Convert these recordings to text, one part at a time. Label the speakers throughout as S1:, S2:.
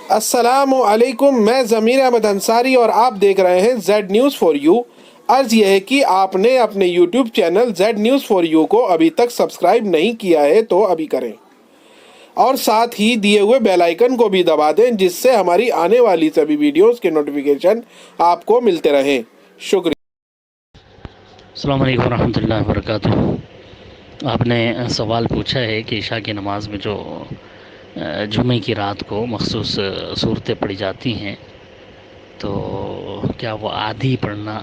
S1: السلام علیکم، میں ضمیر احمد انصاری اور آپ دیکھ رہے ہیں زیڈ نیوز فار یو۔ عرض یہ ہے کہ آپ نے اپنے YouTube channel Z news for you کو ابھی تک سبسکرائب نہیں کیا ہے تو ابھی کریں، اور ساتھ ہی دیے ہوئے بیل آئیکن کو بھی دبا دیں جس سے ہماری آنے والی سبھی ویڈیوز کے نوٹیفیکیشن آپ کو ملتے رہیں۔ شکریہ۔
S2: السلام علیکم ورحمۃ اللہ وبرکاتہ۔ آپ نے سوال پوچھا ہے کہ عشاء کی نماز میں جو جمعے کی رات کو مخصوص صورتیں پڑھی جاتی ہیں تو کیا وہ آدھی پڑھنا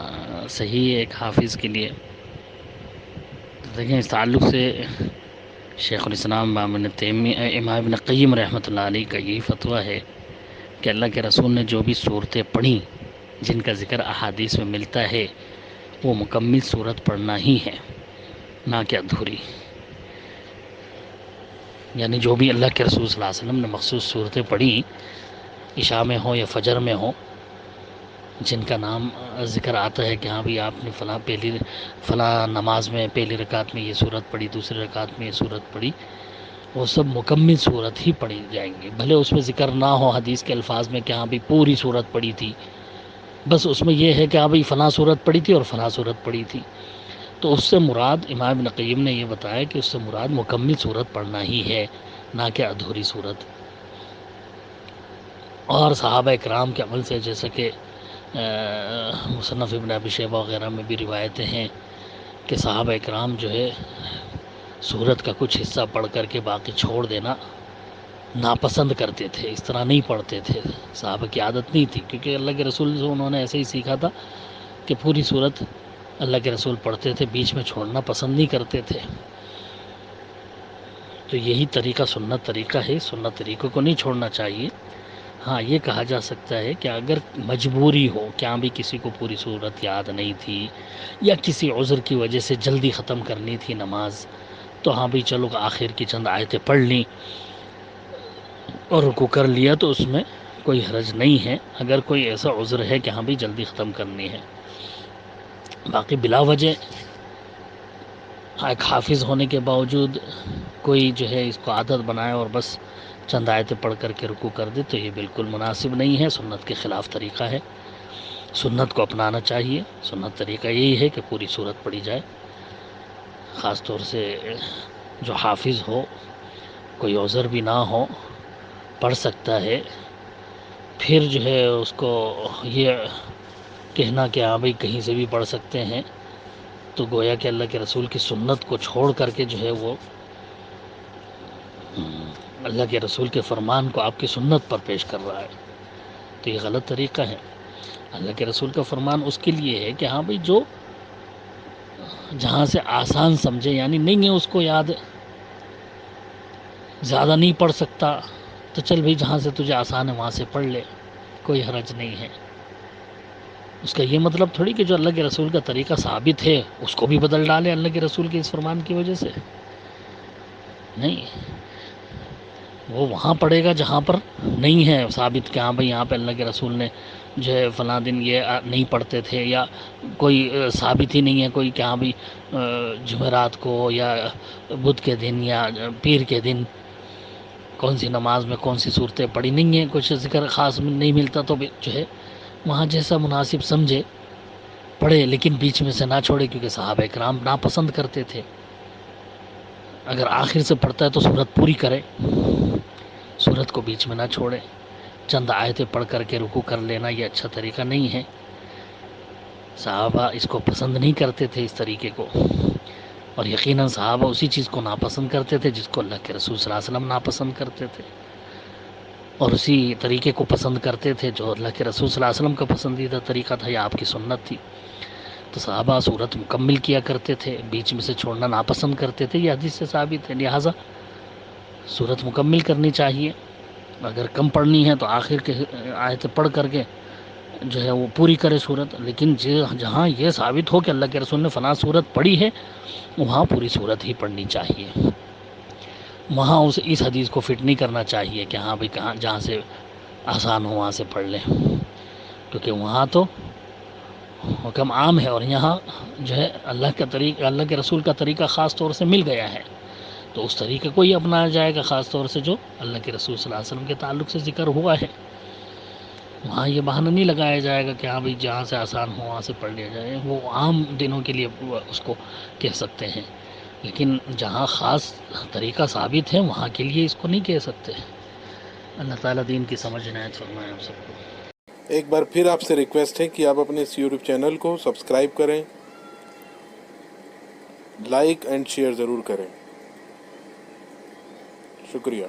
S2: صحیح ہے ایک حافظ کے لیے؟ دیکھیں، اس تعلق سے شیخ الاسلام امام ابن قیم رحمۃ اللہ علیہ کا یہی فتویٰ ہے کہ اللہ کے رسول نے جو بھی صورتیں پڑھیں جن کا ذکر احادیث میں ملتا ہے وہ مکمل صورت پڑھنا ہی ہے، نہ کہ ادھوری۔ یعنی جو بھی اللہ کے رسول صلی اللہ علیہ وسلم نے مخصوص صورتیں پڑھی عشاء میں ہوں یا فجر میں ہوں، جن کا نام ذکر آتا ہے کہ ہاں بھی آپ نے فلاں نماز میں پہلی رکعت میں یہ صورت پڑھی، دوسری رکعت میں یہ صورت پڑھی، وہ سب مکمل صورت ہی پڑھی جائیں گی، بھلے اس میں ذکر نہ ہو حدیث کے الفاظ میں کہ ہاں بھی پوری صورت پڑھی تھی، بس اس میں یہ ہے کہ ہاں بھائی فلاں صورت پڑھی تھی اور فلاں صورت پڑھی تھی، تو اس سے مراد امام ابن قیم نے یہ بتایا کہ اس سے مراد مکمل صورت پڑھنا ہی ہے، نہ کہ ادھوری صورت۔ اور صحابہ اکرام کے عمل سے، جیسا کہ مصنف ابن ابی شیبہ وغیرہ میں بھی روایتیں ہیں کہ صحابہ اکرام جو ہے سورت کا کچھ حصہ پڑھ کر کے باقی چھوڑ دینا ناپسند کرتے تھے، اس طرح نہیں پڑھتے تھے، صحابہ کی عادت نہیں تھی، کیونکہ اللہ کے رسول سے انہوں نے ایسے ہی سیکھا تھا کہ پوری صورت اللہ کے رسول پڑھتے تھے، بیچ میں چھوڑنا پسند نہیں کرتے تھے۔ تو یہی طریقہ سنت طریقہ ہے، سنت طریقوں کو نہیں چھوڑنا چاہیے۔ ہاں، یہ کہا جا سکتا ہے کہ اگر مجبوری ہو، کیا بھی کسی کو پوری صورت یاد نہیں تھی یا کسی عذر کی وجہ سے جلدی ختم کرنی تھی نماز، تو ہاں بھی چلو آخر کی چند آیتیں پڑھ لیں اور رکوع کر لیا تو اس میں کوئی حرج نہیں ہے، اگر کوئی ایسا عذر ہے کہ ہاں بھی جلدی ختم کرنی ہے۔ باقی بلا وجہ ایک حافظ ہونے کے باوجود کوئی جو ہے اس کو عادت بنائے اور بس چند آیتیں پڑھ کر کے رکوع کر دے تو یہ بالکل مناسب نہیں ہے، سنت کے خلاف طریقہ ہے۔ سنت کو اپنانا چاہیے، سنت طریقہ یہی ہے کہ پوری صورت پڑھی جائے، خاص طور سے جو حافظ ہو، کوئی عذر بھی نہ ہو، پڑھ سکتا ہے۔ پھر جو ہے اس کو یہ کہنا کہ ہاں بھائی کہیں سے بھی پڑھ سکتے ہیں تو گویا کہ اللہ کے رسول کی سنت کو چھوڑ کر کے جو ہے وہ اللہ کے رسول کے فرمان کو آپ کی سنت پر پیش کر رہا ہے، تو یہ غلط طریقہ ہے۔ اللہ کے رسول کا فرمان اس کے لیے ہے کہ ہاں بھائی جو جہاں سے آسان سمجھے، یعنی نہیں ہے اس کو یاد، زیادہ نہیں پڑھ سکتا تو چل بھائی جہاں سے تجھے آسان ہے وہاں سے پڑھ لے، کوئی حرج نہیں ہے۔ اس کا یہ مطلب تھوڑی کہ جو اللہ کے رسول کا طریقہ ثابت ہے اس کو بھی بدل ڈالے اللہ کے رسول کے اس فرمان کی وجہ سے، نہیں، وہ وہاں پڑھے گا جہاں پر نہیں ہے ثابت کہ ہاں بھائی یہاں پہ اللہ کے رسول نے جو ہے فلاں دن یہ نہیں پڑھتے تھے، یا کوئی ثابت ہی نہیں ہے کوئی کہ ہاں بھائی جمعرات کو یا بدھ کے دن یا پیر کے دن کون سی نماز میں کون سی صورتیں پڑھی، نہیں ہے، کچھ ذکر خاص نہیں ملتا، تو جو ہے وہاں جیسا مناسب سمجھے پڑھے، لیکن بیچ میں سے نہ چھوڑے، کیونکہ صحابہ اکرام ناپسند کرتے تھے۔ اگر آخر سے پڑھتا ہے تو صورت پوری کرے، صورت کو بیچ میں نہ چھوڑے، چند آیتیں پڑھ کر کے رکوع کر لینا یہ اچھا طریقہ نہیں ہے۔ صحابہ اس کو پسند نہیں کرتے تھے اس طریقے کو، اور یقیناً صحابہ اسی چیز کو ناپسند کرتے تھے جس کو اللہ کے رسول صلی اللہ علیہ وسلم ناپسند کرتے تھے، اور اسی طریقے کو پسند کرتے تھے جو اللہ کے رسول صلی اللہ علیہ وسلم کا پسندیدہ طریقہ تھا یا آپ کی سنت تھی۔ تو صحابہ صورت مکمل کیا کرتے تھے، بیچ میں سے چھوڑنا ناپسند کرتے تھے، یہ حدیث سے ثابت ہے، لہٰذا صورت مکمل کرنی چاہیے۔ اگر کم پڑھنی ہے تو آخر کے آیتیں پڑھ کر کے جو ہے وہ پوری کرے صورت، لیکن جہاں یہ ثابت ہو کہ اللہ کے رسول نے فلاں صورت پڑھی ہے وہاں پوری صورت ہی پڑھنی چاہیے، وہاں اس حدیث کو فٹ نہیں کرنا چاہیے کہ ہاں بھائی جہاں سے آسان ہو وہاں سے پڑھ لیں، کیونکہ وہاں تو حکم عام ہے اور یہاں جو ہے اللہ کے رسول کا طریقہ خاص طور سے مل گیا ہے، تو اس طریقے کو ہی اپنایا جائے گا، خاص طور سے جو اللہ کے رسول صلی اللہ علیہ وسلم کے تعلق سے ذکر ہوا ہے۔ وہاں یہ بہانہ نہیں لگایا جائے گا کہ ہاں بھائی جہاں سے آسان ہو وہاں سے پڑھ لیا جائے، وہ عام دنوں کے لیے اس کو کہہ سکتے ہیں، لیکن جہاں خاص طریقہ ثابت ہے وہاں کے لیے اس کو نہیں کہہ سکتے۔ اللہ تعالیٰ دین کی سمجھ عنایت فرمائے ہم سب کو۔
S1: ایک بار پھر آپ سے ریکویسٹ ہے کہ آپ اپنے اس یوٹیوب چینل کو سبسکرائب کریں، لائک اینڈ شیئر ضرور کریں۔ شکریہ۔